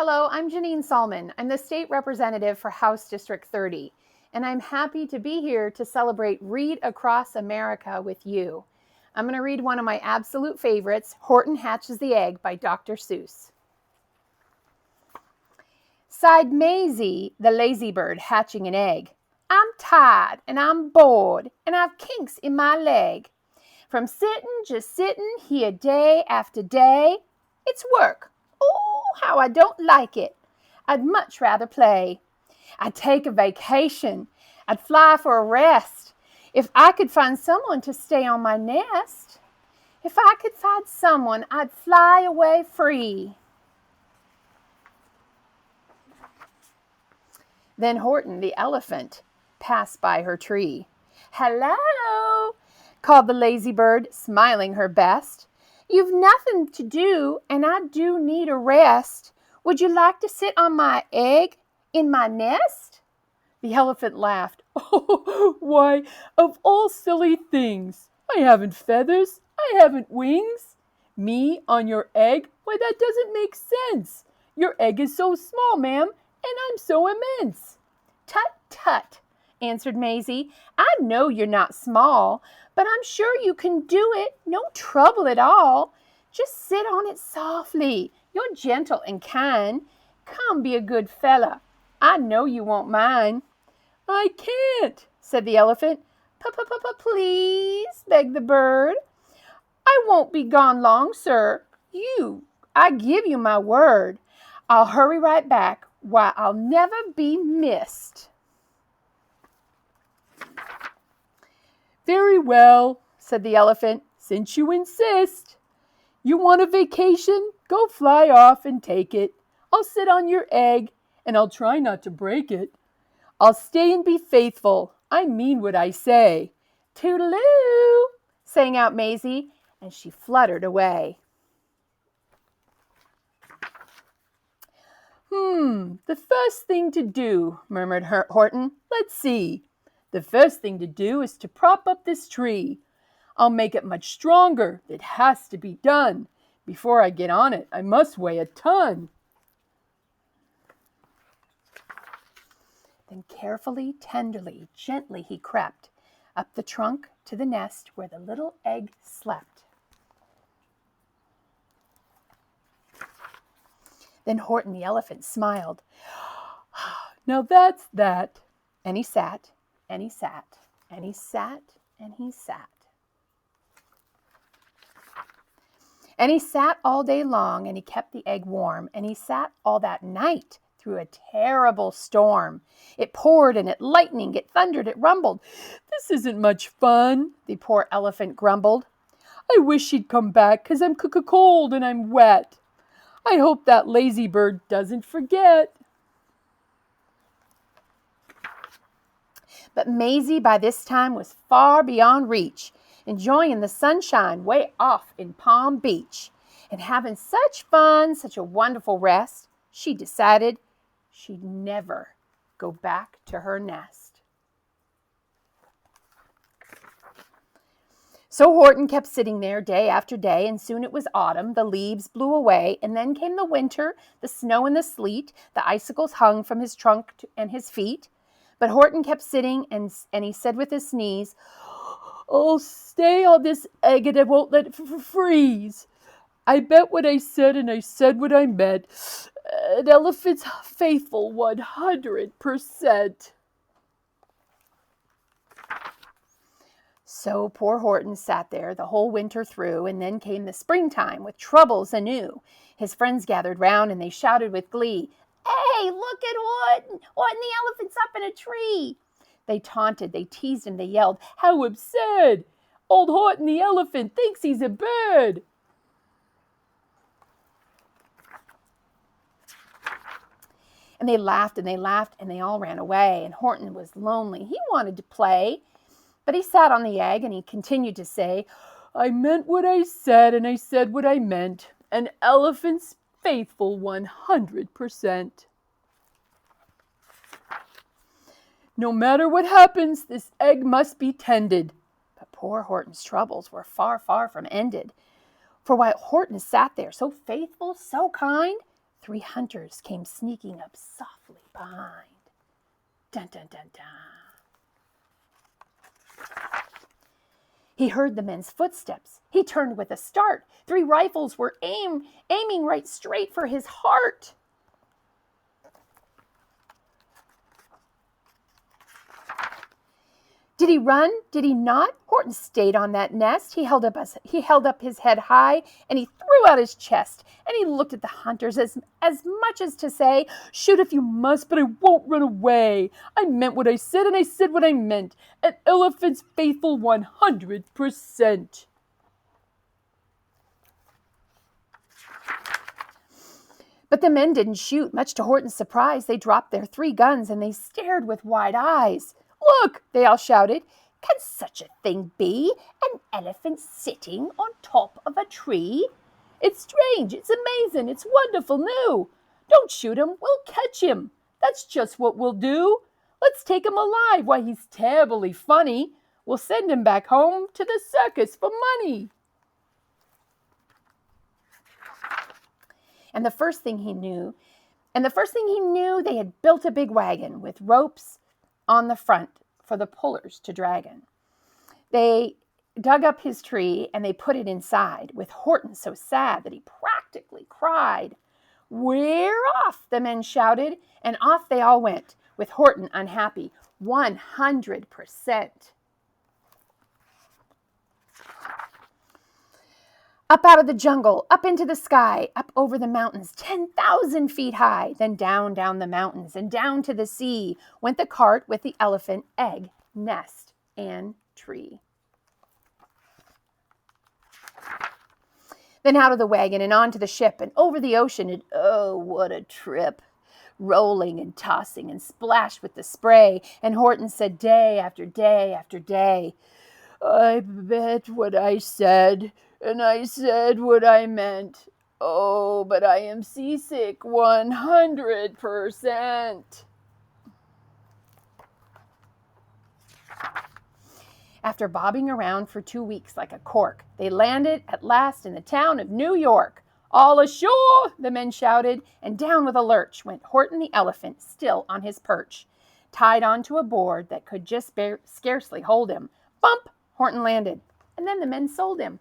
Hello, I'm Janine Sollman. I'm the state representative for House District 30, and I'm happy to be here to celebrate Read Across America with you. I'm going to read one of my absolute favorites, Horton Hatches the Egg by Dr. Seuss. Sighed Maisie, the lazy bird hatching an egg. I'm tired and I'm bored and I've kinks in my leg. From just sitting here day after day, it's work. Oh, how I don't like it. I'd much rather play. I'd take a vacation. I'd fly for a rest. If I could find someone to stay on my nest. If I could find someone, I'd fly away free. Then Horton, the elephant, passed by her tree. Hello, called the lazy bird, smiling her best. You've nothing to do, and I do need a rest. Would you like to sit on my egg in my nest? The elephant laughed. Oh, why, of all silly things, I haven't feathers, I haven't wings. Me on your egg? Why, that doesn't make sense. Your egg is so small, ma'am, and I'm so immense. Tut, tut, answered Maisie. I know you're not small, but I'm sure you can do it. No trouble at all. Just sit on it softly. You're gentle and kind. Come, be a good fella. I know you won't mind. I can't, said the elephant. Please, begged the bird. I won't be gone long, sir. I give you my word. I'll hurry right back. Why, I'll never be missed. Very well, said the elephant, since you insist. You want a vacation? Go fly off and take it. I'll sit on your egg, and I'll try not to break it. I'll stay and be faithful. I mean what I say. Toodaloo, sang out Maisie, and she fluttered away. The first thing to do, murmured Horton. Let's see. The first thing to do is to prop up this tree. I'll make it much stronger. It has to be done. Before I get on it, I must weigh a ton. Then carefully, tenderly, gently he crept up the trunk to the nest where the little egg slept. Then Horton the elephant smiled. Now that's that. And he sat, and he sat, and he sat, and he sat. And he sat all day long, and he kept the egg warm, and he sat all that night through a terrible storm. It poured and it lightened, it thundered, it rumbled. This isn't much fun, the poor elephant grumbled. I wish she'd come back, 'cause I'm cold and I'm wet. I hope that lazy bird doesn't forget. But Maisie by this time was far beyond reach, enjoying the sunshine way off in Palm Beach. And having such fun, such a wonderful rest, she decided she'd never go back to her nest. So Horton kept sitting there day after day, and soon it was autumn. The leaves blew away, and then came the winter, the snow and the sleet. The icicles hung from his trunk and his feet. But Horton kept sitting, and he said with his sneeze, I'll stay on this egg and I won't let it freeze. I bet what I said and I said what I meant. An elephant's faithful 100%. So poor Horton sat there the whole winter through, and then came the springtime with troubles anew. His friends gathered round and they shouted with glee, Hey, look at Horton! Horton the elephant's up in a tree! They taunted, they teased him, they yelled, How absurd! Old Horton the elephant thinks he's a bird! And they laughed and they laughed and they all ran away, and Horton was lonely. He wanted to play, but he sat on the egg and he continued to say, I meant what I said and I said what I meant. An elephant's faithful 100%. No matter what happens, this egg must be tended. But poor Horton's troubles were far, far from ended. For while Horton sat there so faithful, so kind, 3 hunters came sneaking up softly behind. Dun, dun, dun, dun. He heard the men's footsteps. He turned with a start. 3 rifles were aiming right straight for his heart. Did he run? Did he not? Horton stayed on that nest. He held up his head high, and he threw out his chest, and he looked at the hunters as much as to say, "Shoot if you must, but I won't run away. I meant what I said, and I said what I meant. An elephant's faithful 100%. But the men didn't shoot. Much to Horton's surprise, they dropped their 3 guns, and they stared with wide eyes. "Look!" they all shouted. "Can such a thing be? An elephant sitting on top of a tree? It's strange, it's amazing, it's wonderful new. Don't shoot him, we'll catch him. That's just what we'll do. Let's take him alive. Why, he's terribly funny. We'll send him back home to the circus for money." And the first thing he knew, they had built a big wagon with ropes on the front for the pullers to drag in. They dug up his tree and they put it inside, with Horton so sad that he practically cried. "We're off," the men shouted, and off they all went, with Horton unhappy 100%. Up out of the jungle, up into the sky, up over the mountains, 10,000 feet high, then down the mountains, and down to the sea went the cart with the elephant, egg, nest, and tree. Then out of the wagon and onto the ship and over the ocean, and oh, what a trip! Rolling and tossing and splashed with the spray, and Horton said day after day after day, "I meant what I said, and I said what I meant. Oh, but I am seasick 100%. After bobbing around for 2 weeks like a cork, they landed at last in the town of New York. "All ashore!" the men shouted, and down with a lurch went Horton the elephant, still on his perch, tied onto a board that could just scarcely hold him. Bump! Horton landed, and then the men sold him.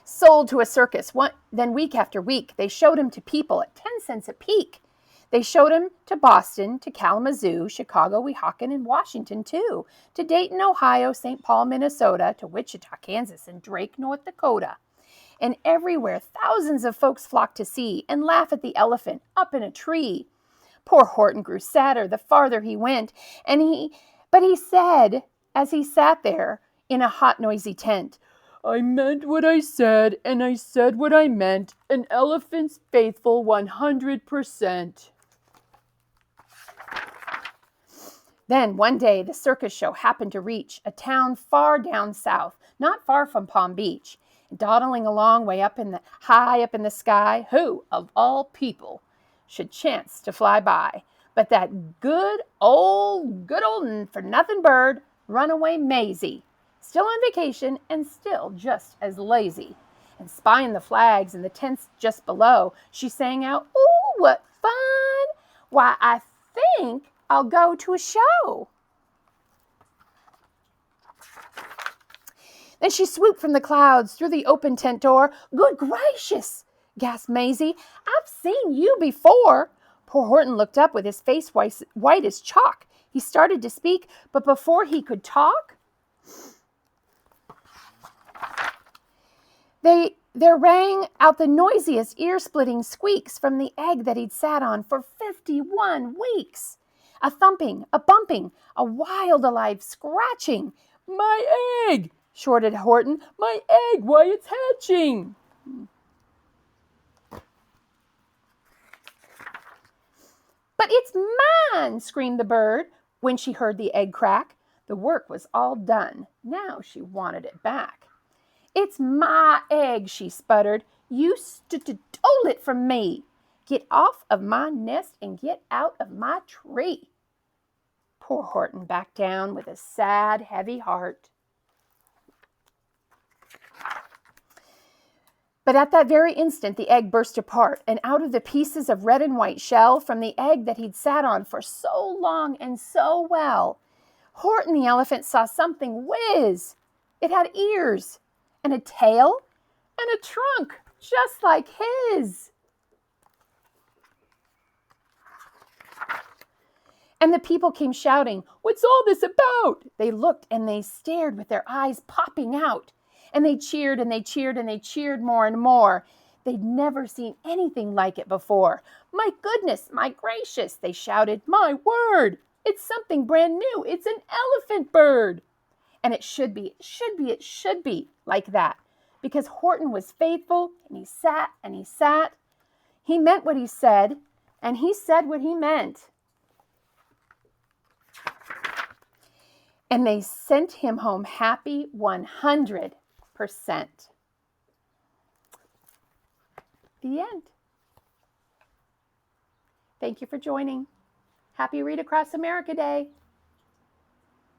Sold to a circus. Then week after week, they showed him to people at 10 cents a peek. They showed him to Boston, to Kalamazoo, Chicago, Weehawken, and Washington, too, to Dayton, Ohio, St. Paul, Minnesota, to Wichita, Kansas, and Drake, North Dakota. And everywhere, thousands of folks flocked to see and laugh at the elephant up in a tree. Poor Horton grew sadder the farther he went, but he said, as he sat there in a hot, noisy tent, "I meant what I said, and I said what I meant. An elephant's faithful 100%. Then one day the circus show happened to reach a town far down south, not far from Palm Beach. Dawdling along high up in the sky, who, of all people, should chance to fly by but that good old for nothing bird, Runaway Maisie, still on vacation and still just as lazy. And spying the flags and the tents just below, she sang out, "Ooh, what fun! Why, I think I'll go to a show." Then she swooped from the clouds through the open tent door. "Good gracious!" gasped Maisie. "I've seen you before." Poor Horton looked up with his face white as chalk. He started to speak, but before he could talk, there rang out the noisiest ear-splitting squeaks from the egg that he'd sat on for 51 weeks. A thumping, a bumping, a wild alive scratching. "My egg!" shorted Horton. "My egg! Why, it's hatching!" "But it's mine!" screamed the bird when she heard the egg crack. The work was all done. Now she wanted it back. "It's my egg," she sputtered. "You stole it from me. Get off of my nest and get out of my tree." Poor Horton backed down with a sad, heavy heart. But at that very instant, the egg burst apart, and out of the pieces of red and white shell from the egg that he'd sat on for so long and so well, Horton the elephant saw something whiz. It had ears and a tail and a trunk just like his. And the people came shouting, "What's all this about?" They looked and they stared with their eyes popping out. And they cheered and they cheered and they cheered more and more. They'd never seen anything like it before. "My goodness, my gracious," they shouted. "My word, it's something brand new. It's an elephant bird." And it should be, it should be, it should be like that. Because Horton was faithful and he sat and he sat. He meant what he said and he said what he meant. And they sent him home happy 100%. The end. Thank you for joining. Happy Read Across America Day.